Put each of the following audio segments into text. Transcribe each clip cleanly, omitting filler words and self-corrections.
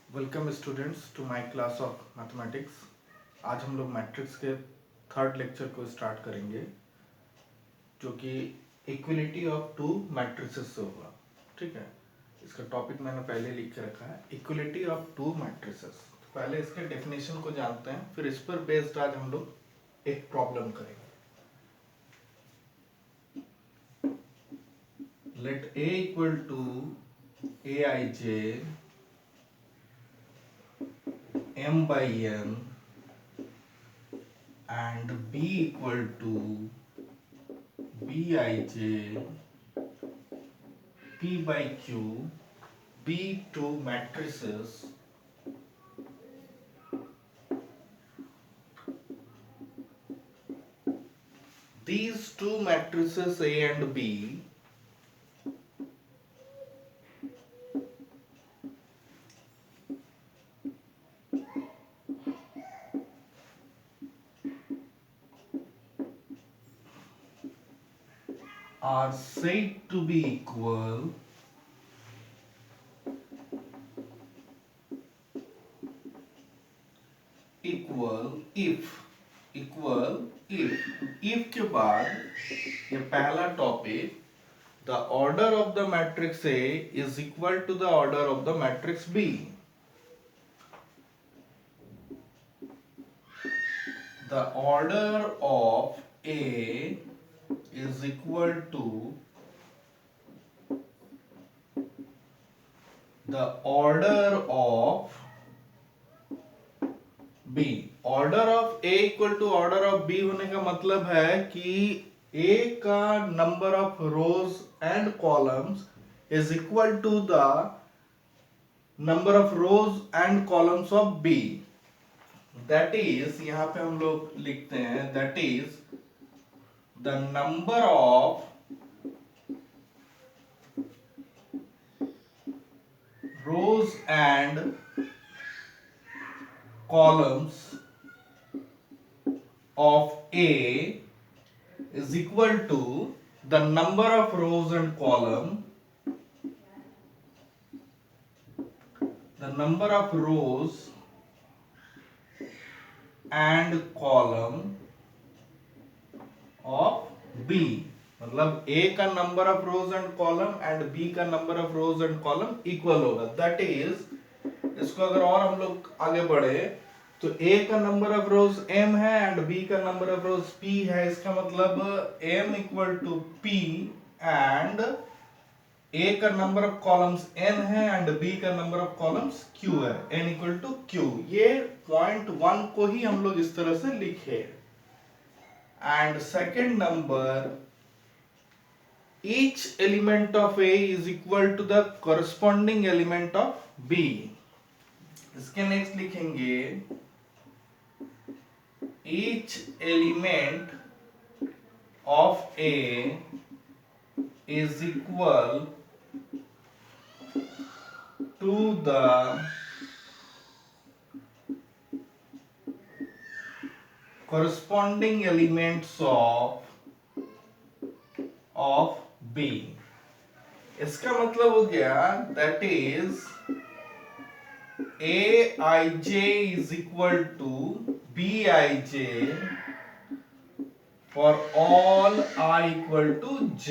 Welcome students to my class of mathematics. आज हम लोग मैट्रिक्स के थर्ड लेक्चर को स्टार्ट करेंगे, जो कि इक्विलिटी ऑफ टू मैट्रिसेस से होगा। ठीक है, इसका टॉपिक मैंने पहले लिख के रखा है, इक्विलिटी ऑफ टू मैट्रिसेस। तो पहले इसके डेफिनेशन को जानते हैं, फिर इस पर बेस्ड आज हम लोग एक प्रॉब्लम करेंगे। Let a equal to a i j m by n and b equal to bij p by q be two matrices these two matrices A and B are said to be equal if के बाद ये पहला topic, the order of the matrix A is equal to the order of the matrix B. The order of A is equal to the order of B. Order of A equal to order of B होने का मतलब है कि A का number of rows and columns is equal to the number of rows and columns of B. That is, यहाँ पे हम लोग लिखते हैं, that is the number of rows and columns of A is equal to the number of rows and column, the number of rows and column of B. मतलब A का number of rose and column and B का number of rose and column equal होगा। That is, इसको अगर और हम लोग आगे बढ़े तो A का नंबर ऑफ रोज M है एंड B का नंबर ऑफ रोज P है। इसका मतलब M equal to P and A का नंबर ऑफ कॉलम्स N है एंड B का नंबर ऑफ कॉलम्स Q है, N इक्वल टू Q। ये पॉइंट 1 को ही हम लोग इस तरह से लिखे। And second number, each element of A is equal to the corresponding element of B. इसके नेक्स्ट लिखेंगे, each element of A is equal to the corresponding elements of B. इसका मतलब हो गया, that is Aij is equal to Bij for all I equal to J.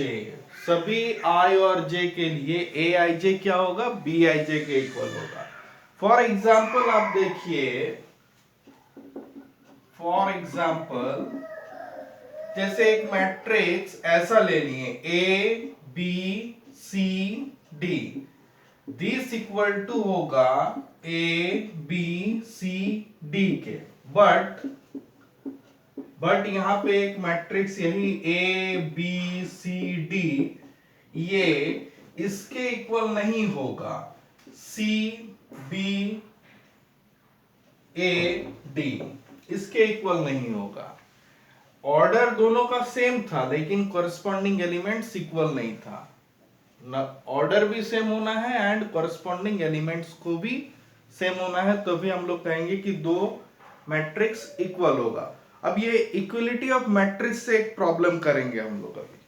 सभी I और J के लिए Aij क्या होगा, Bij के इक्वल होगा। फॉर एग्जाम्पल आप देखिए, फॉर एग्जाम्पल जैसे एक मैट्रिक्स ऐसा ले लिए A B C D, this equal to होगा A B C D के। बट यहां पे एक मैट्रिक्स यही A B C D, ये इसके इक्वल नहीं होगा, C B A D इसके इक्वल नहीं होगा। ऑर्डर दोनों का सेम था लेकिन कॉरस्पॉन्डिंग एलिमेंट्स इक्वल नहीं था। ऑर्डर भी सेम होना है एंड कॉरस्पॉन्डिंग एलिमेंट्स को भी सेम होना है, तो भी हम लोग कहेंगे कि दो मैट्रिक्स इक्वल होगा। अब ये इक्वलिटी ऑफ मैट्रिक्स से एक प्रॉब्लम करेंगे हम लोग अभी।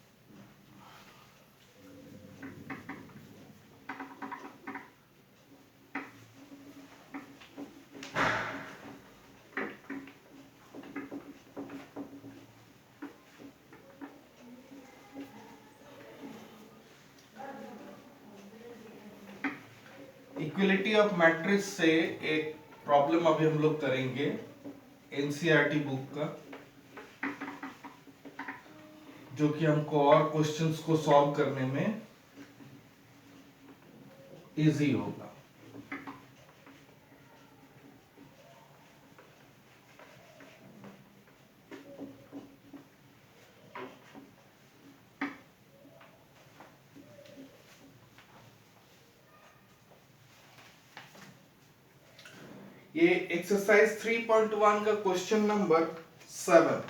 इक्विलिटी ऑफ मैट्रिक्स से एक प्रॉब्लम अभी हम लोग करेंगे एनसीईआरटी बुक का, जो कि हमको और क्वेश्चंस को सॉल्व करने में इजी होगा। ये एक्सरसाइज 3.1 का question number 7।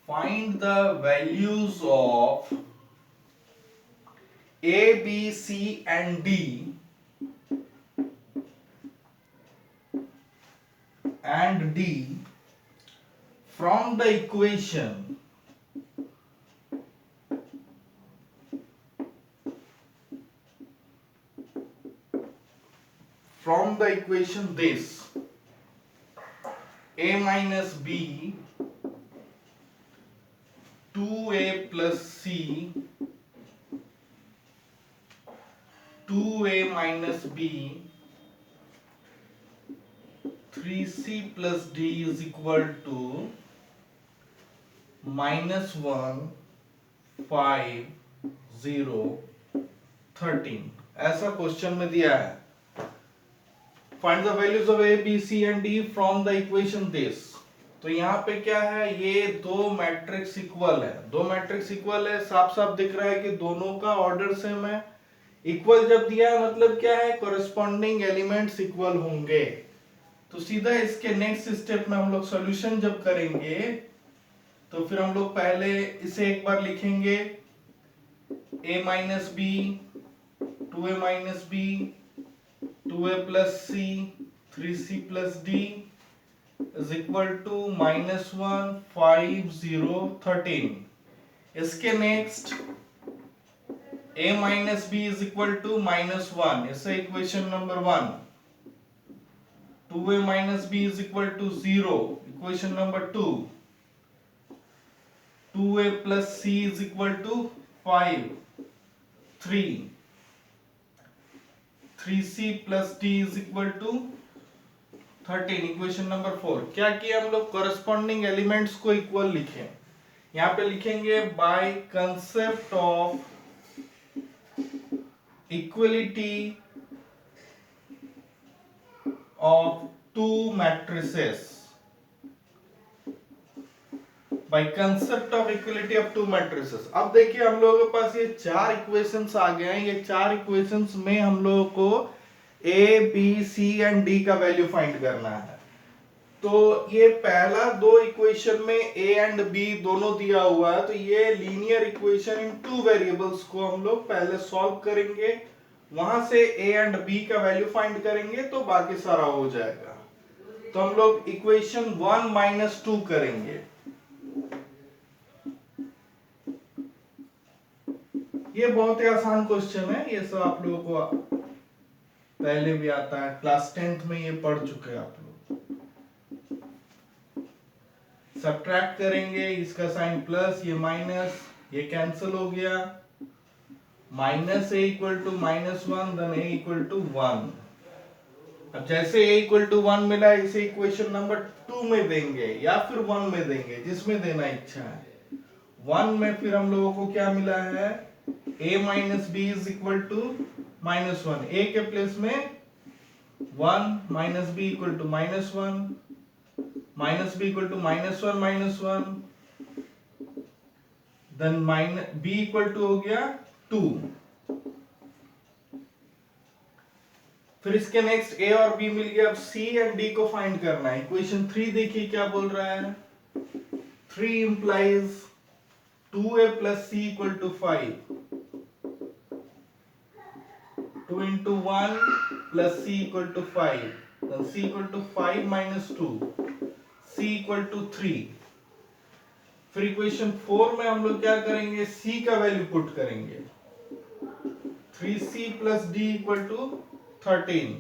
Find the values of A, B, C and D from the equation this: A minus B, 2A plus C, 2A minus B, 3C plus D is equal to -1, 5, 0, 13। ऐसा question में दिया है। Find the values of A, B, C and D from the equation this। तो यहाँ पे क्या है, ये दो मैट्रिक्स इक्वल है, साफ साफ दिख रहा है कि दोनों का ऑर्डर सेम है। इक्वल जब दिया है मतलब क्या है, कोरेस्पॉन्डिंग एलिमेंट्स इक्वल होंगे। तो सीधा इसके नेक्स्ट स्टेप में हम लोग सॉल्यूशन जब करेंगे तो फिर हम लोग पहले इसे एक बार लिखेंगे, A minus B, 2A minus B, 2A plus C, 3C plus D is equal to -1, 5, 0, 13। इसके next A minus B is equal to -1, इसे equation number 1। 2A minus B is equal to 0, equation number 2। 2A plus C is equal to 5, 3। 3C plus D is equal to 13, equation number 4। क्या किया हम लोग, corresponding elements को equal लिखे। यहाँ पे लिखेंगे by concept of equality of two matrices. By concept of equality of two matrices. अब देखिए हम लोगों के पास ये चार इक्वेशंस आ गए हैं। ये चार इक्वेशंस में हम लोगों को A, B, C and D का वैल्यू फाइंड करना है। तो ये पहला दो इक्वेशन में A एंड B दोनों दिया हुआ है, तो ये linear equation in two variables को हम लोग पहले सॉल्व करेंगे, वहां से A एंड B का वैल्यू फाइंड करेंगे तो बाकी सारा हो जाएगा। तो हम लोग इक्वेशन 1 - 2 करेंगे। ये बहुत ही आसान क्वेश्चन है, ये सब आप लोगों को पहले भी आता है, क्लास 10th में ये पढ़ चुके हैं आप लोग। सब्ट्रैक्ट करेंगे, इसका साइन प्लस, ये माइनस, ये कैंसिल हो गया। -a equal to -1, then a equal to 1। अब जैसे a इक्वल टू 1 मिला, इसे इक्वेशन नंबर 2 में देंगे या फिर 1 में देंगे, जिसमें देना इच्छा है। 1 में फिर हम लोगों को क्या मिला है, a minus b is equal to -1। a के प्लेस में 1 minus b equal to -1, minus b equal to -1, then b equal to हो गया 2। फिर इसके नेक्स्ट a और b मिल गया। अब c एंड d को फाइंड करना है। इक्वेशन 3 देखिए क्या बोल रहा है, 3 implies 2a plus c equal to 5। 2 into 1 plus c equal to 5, then c equal to 5 minus 2, c equal to 3। फिर इक्वेशन 4 में हम लोग क्या करेंगे, c का वैल्यू पुट करेंगे। 3c plus d equal to 13।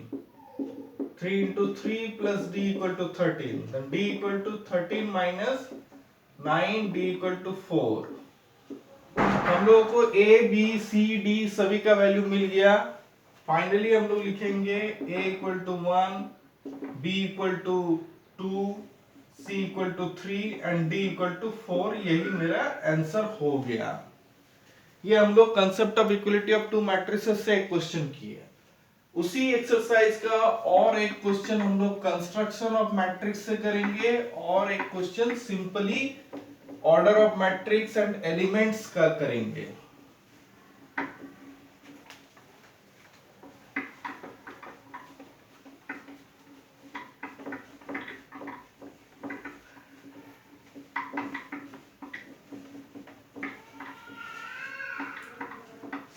3 into 3 plus d equal to 13, then d equal to 13 minus 9, d equal to 4। हम लोगों को ए बी सी डी सभी का वैल्यू मिल गया। फाइनली हम लोग लिखेंगे a equal to 1, b equal to 2, c equal to 3 and d equal to 4। यही मेरा आंसर हो गया। ये हम लोग concept of equality of two matrices से एक क्वेश्चन किए। उसी एक्सरसाइज का और एक क्वेश्चन हम लोग कंस्ट्रक्शन ऑफ मैट्रिक्स से करेंगे और एक question simply order of matrix and elements का करेंगे।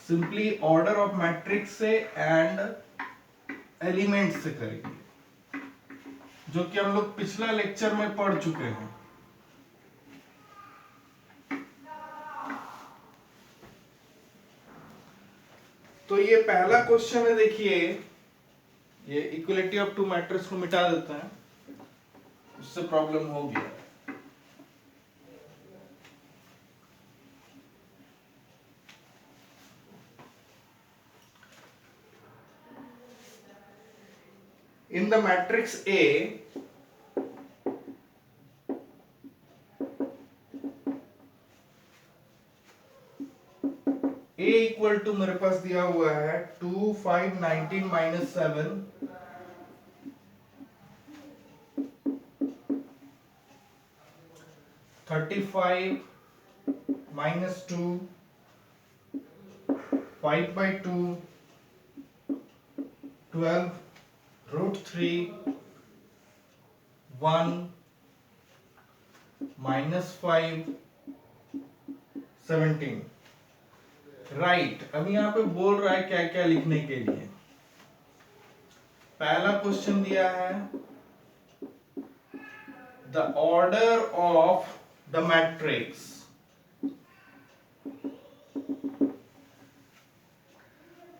सिंपली ऑर्डर ऑफ मैट्रिक्स से एंड एलिमेंट्स से करेंगे, जो कि हम लोग पिछला लेक्चर में पढ़ चुके हैं। तो ये पहला क्वेश्चन है, देखिए ये इक्वलिटी ऑफ टू मैट्रिक्स को मिटा देता है, उससे प्रॉब्लम हो गया। In the matrix A, A equal to मेरे पास दिया हुआ है 2, 5, 19 minus 7, 35 minus 2, 5 by 2, 12 root 3, 1 minus 5, 17। Right, अब यहाँ पे बोल रहा है क्या क्या लिखने के लिए। पहला क्वेश्चन दिया है the order of the matrix,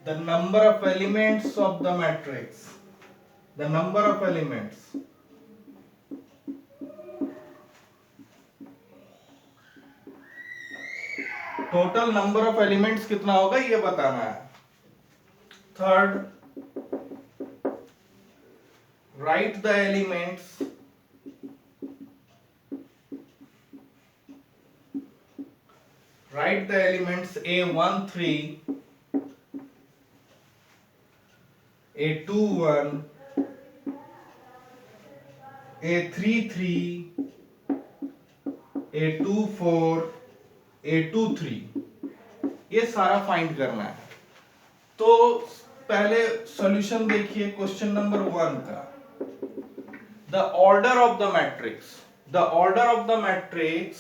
the number of elements of the matrix, the number of elements, total number of elements कितना होगा ये बताना है। Third, write the elements, write the elements A13, A21, A33, A24, A23, ये सारा find करना है। तो पहले सॉल्यूशन देखिए क्वेश्चन नंबर 1 का। The order of the matrix, the order of the matrix,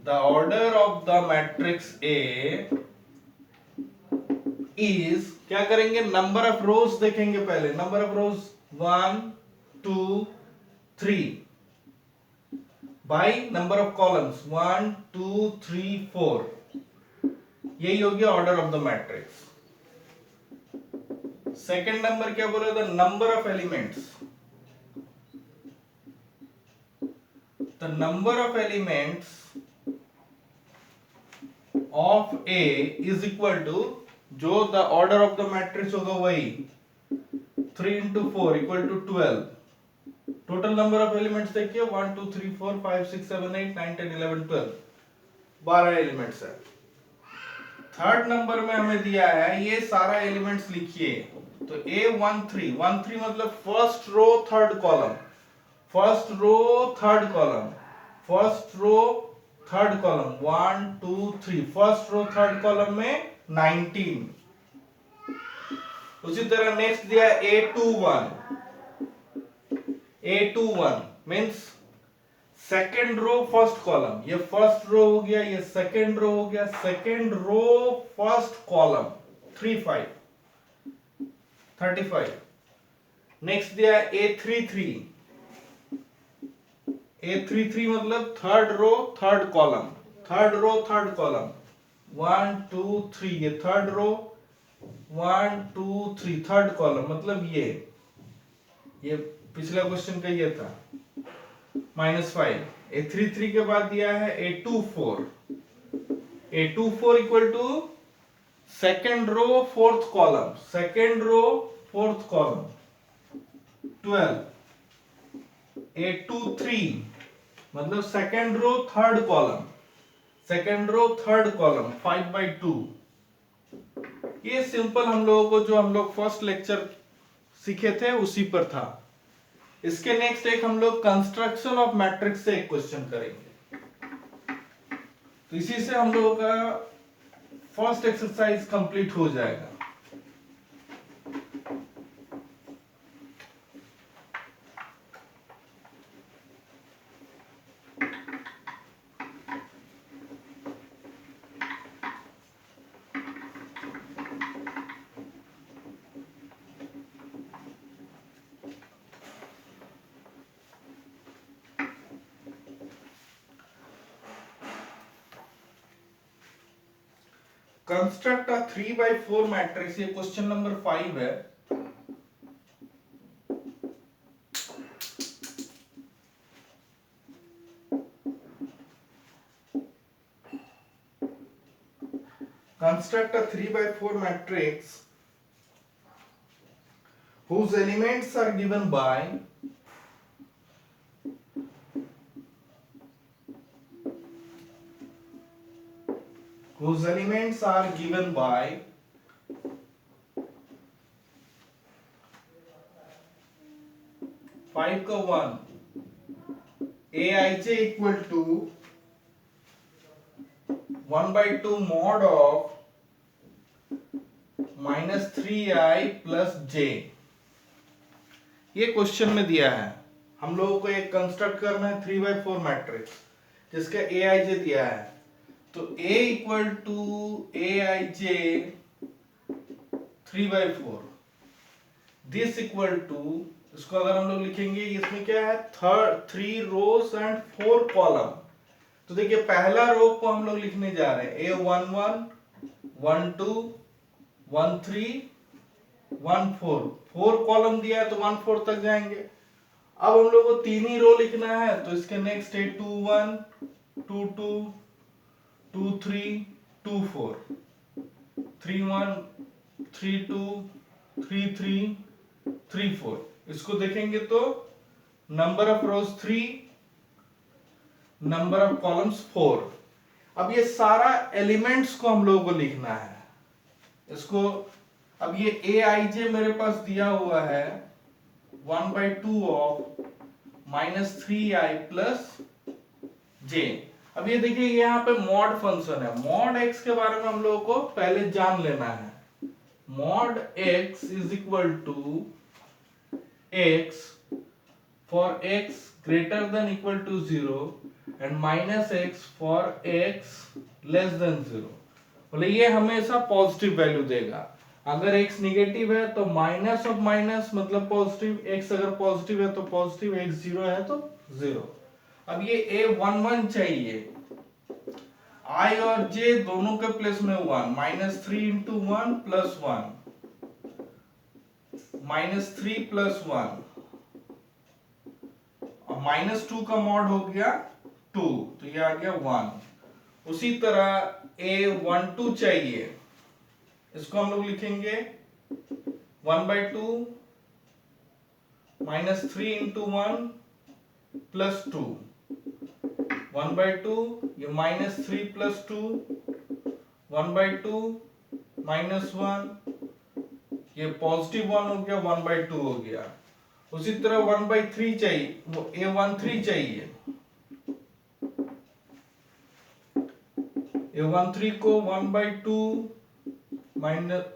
the order of the matrix A is, क्या करेंगे, नंबर ऑफ रोज देखेंगे पहले। Number of rows 1, 2, 3 by number of columns 1, 2, 3, 4। यही हो गया order of the matrix. Second number क्या बोला था, number of elements. The number of elements of A is equal to, जो the order of the matrix होगा वही 3 into 4 equal to 12। Total number of elements देखिए 1, 2, 3, 4, 5, 6, 7, 8, 9, 10, 11, 12, 12 एलिमेंट्स है। Third number में हमें दिया है ये सारा एलिमेंट्स लिखिए। तो A13, 13 मतलब first row third column, first row third column, first row third column 1, 2, 3, first row third column में 19। उसी तरह नेक्स्ट दिया A21, A21 means second row first column, ये फर्स्ट रो हो गया, ये सेकेंड रो हो गया, second row first column 35, 35। Next दिया A33, A33 मतलब third row third column, third row third column 1, 2, 3, ये थर्ड रो 1, 2, 3 थर्ड कॉलम, मतलब ये पिछला क्वेश्चन का ये था। -5। A33 के बाद दिया है A24। A24 equal to second row fourth column, second row fourth column 12। A23 मतलब second row third column, second row third column 5/2। ये सिंपल हम लोगों को जो हम लोग फर्स्ट लेक्चर सीखे थे उसी पर था। इसके नेक्स्ट एक हम लोग कंस्ट्रक्शन ऑफ मैट्रिक्स से एक क्वेश्चन करेंगे। तो इसी से हम लोगों का फर्स्ट एक्सरसाइज कंप्लीट हो जाएगा। कंस्ट्रक्ट अ 3/4 मैट्रिक्स, ये क्वेश्चन नंबर 5 है। Construct a 3/4 matrix whose elements are given by whose elements are given by 5 का 1 aij equal to 1/2 mod of -3i plus j। ये क्वेश्चन में दिया है, हम लोगों को एक कंस्ट्रक्ट करना है 3/4 मैट्रिक्स जिसका aij दिया है। तो a equal to aij 3/4, this equal to, इसको अगर हम लोग लिखेंगे इसमें क्या है, 3 रोज एंड 4 कॉलम। तो देखिए पहला रो को हम लोग लिखने जा रहे हैं A11 12 13 14, 4 कॉलम दिया है तो 14 तक जाएंगे। अब हम लोग को तीन ही रो लिखना है तो इसके नेक्स्ट है 21 22 23 24, 31 32 33 34। इसको देखेंगे तो number of rose 3, number of columns 4। अब ये सारा एलिमेंट्स को हम लोगों को लिखना है। इसको अब ये ए आई जे मेरे पास दिया हुआ है 1/2 ऑफ -3i प्लस जे। अब ये देखिए यहाँ पे मॉड फंक्शन है, मॉड एक्स के बारे में हम लोगों को पहले जान लेना है। Mod x is equal to x for x greater than equal to 0 and minus x for x less than 0। बोले ये हमेशा पॉजिटिव वैल्यू देगा। अगर x निगेटिव है तो माइनस ऑफ माइनस मतलब पॉजिटिव, x अगर पॉजिटिव है तो पॉजिटिव, x 0 है तो 0। अब ये A11 चाहिए, i और j दोनों के प्लेस में 1, -3 × 1 + 1, -3 + 1 और -2 का मॉड हो गया 2, तो ये आ गया 1। उसी तरह A12 चाहिए, इसको हम लोग लिखेंगे 1/2 -3 × 1 + 2, 1/2 ये -3 + 2, 1/2 -1 ये +1 हो गया, 1/2 हो गया। उसी तरह 1/3 चाहिए, वो A13 चाहिए, A13 को 1/2 -3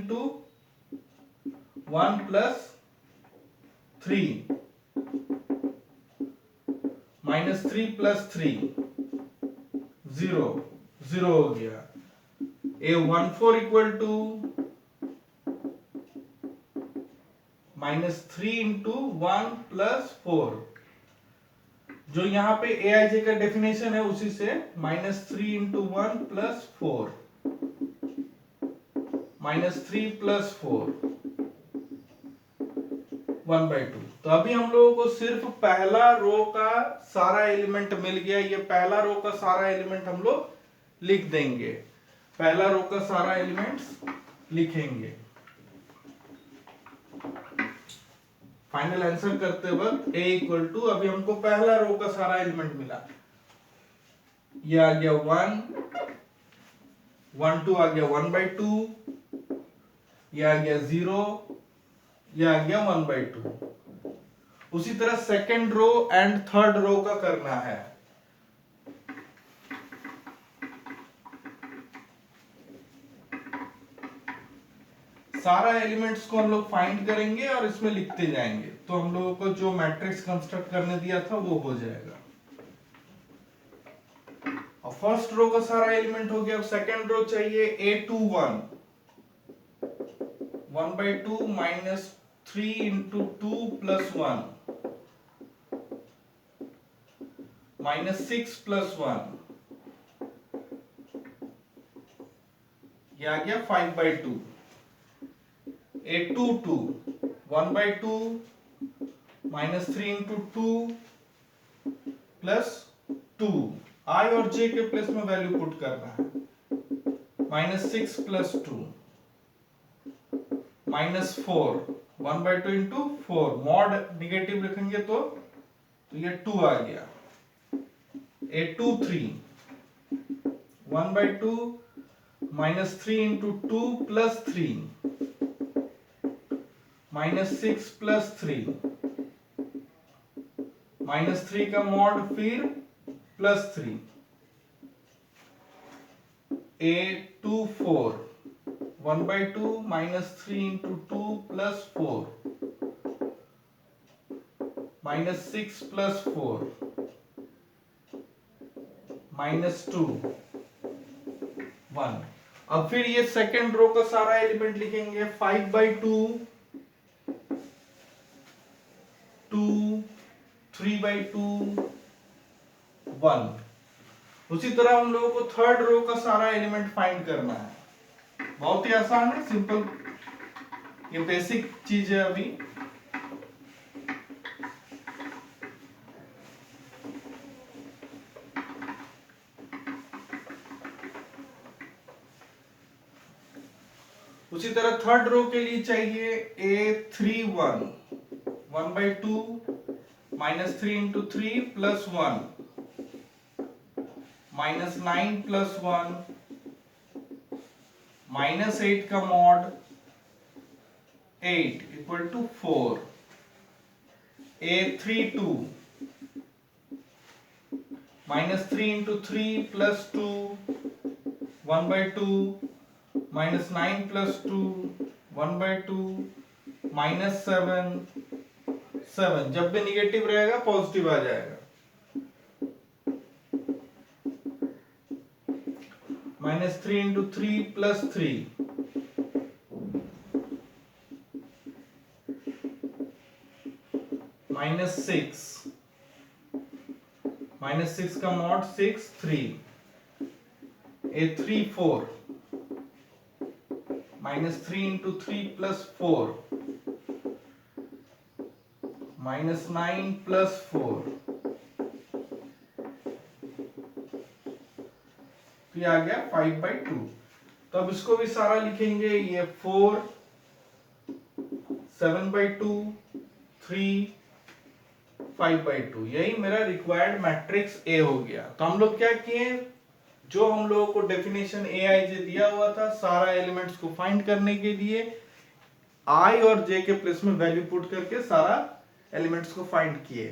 × 1 + 3, -3 + 3 0 0 हो गया। A14 इक्वल टू -3 × 1 + 4, जो यहाँ पे aij का डेफिनेशन है उसी से -3 × 1 + 4, -3 + 4 1/2। तो अभी हम लोगों को सिर्फ पहला रो का सारा एलिमेंट मिल गया। ये पहला रो का सारा एलिमेंट हम लोग लिख देंगे, पहला रो का सारा एलिमेंट्स लिखेंगे। फाइनल आंसर करते वक्त a इक्वल टू, अभी हमको पहला रो का सारा एलिमेंट मिला, ये आ गया 1, 1 2 आ गया 1/2, ये आ गया 0, ये आ गया 1/2। उसी तरह second row and third row का करना है। सारा एलिमेंट्स को हम लोग फाइंड करेंगे और इसमें लिखते जाएंगे, तो हम लोगों को जो मैट्रिक्स कंस्ट्रक्ट करने दिया था वो हो जाएगा। और फर्स्ट रो का सारा एलिमेंट हो गया। अब सेकेंड रो चाहिए a21, 1/2 minus 3 into 2 plus 1 minus 6 plus 1, ये आ गया 5/2। a22, 1/2 minus 3 into 2 plus 2, i और j के प्लेस में वैल्यू पुट करना है, minus 6 plus 2 minus 4, 1/2 into 4, mod negative लिखेंगे तो ये 2 आ गया। a23, 1/2 minus 3 into 2 plus 3 minus 6 plus 3 minus 3 का मॉड फिर plus 3। a24, 1/2 minus 3 into 2 plus 4 minus 6 plus 4 minus 2 1। अब फिर ये सेकेंड रो का सारा एलिमेंट लिखेंगे, 5/2 2 3/2 1। उसी तरह हम लोगों को थर्ड रो का सारा एलिमेंट फाइंड करना है। बहुत ही आसान है, सिंपल, ये बेसिक चीज है। अभी उसी तरह थर्ड रो के लिए चाहिए a31, 1/2 minus 3 into 3 plus 1 minus 9 plus 1 minus 8 का mod 8 equal to 4। a32, minus 3 into 3 plus 2 1/2 minus 9 plus 2 1/2 minus 7 7। जब भी निगेटिव रहेगा पॉजिटिव आ जाएगा। Minus 3 into 3 plus 3 minus 6 minus 6 का mod 6 3। a34, minus 3 into 3 plus 4 minus 9 plus 4, तो ये आ गया 5/2। तो अब इसको भी सारा लिखेंगे, ये 4 7/2 3 5/2, यही मेरा रिक्वायर्ड मैट्रिक्स ए हो गया। तो हम लोग क्या किए, जो हम लोगों को डेफिनेशन aij दिया हुआ था, सारा एलिमेंट्स को फाइंड करने के लिए i और j के प्लेस में वैल्यू पुट करके सारा एलिमेंट्स को फाइंड किए।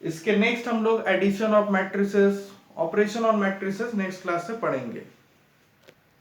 इसके नेक्स्ट हम लोग addition of matrices, operation on matrices next class से पढ़ेंगे।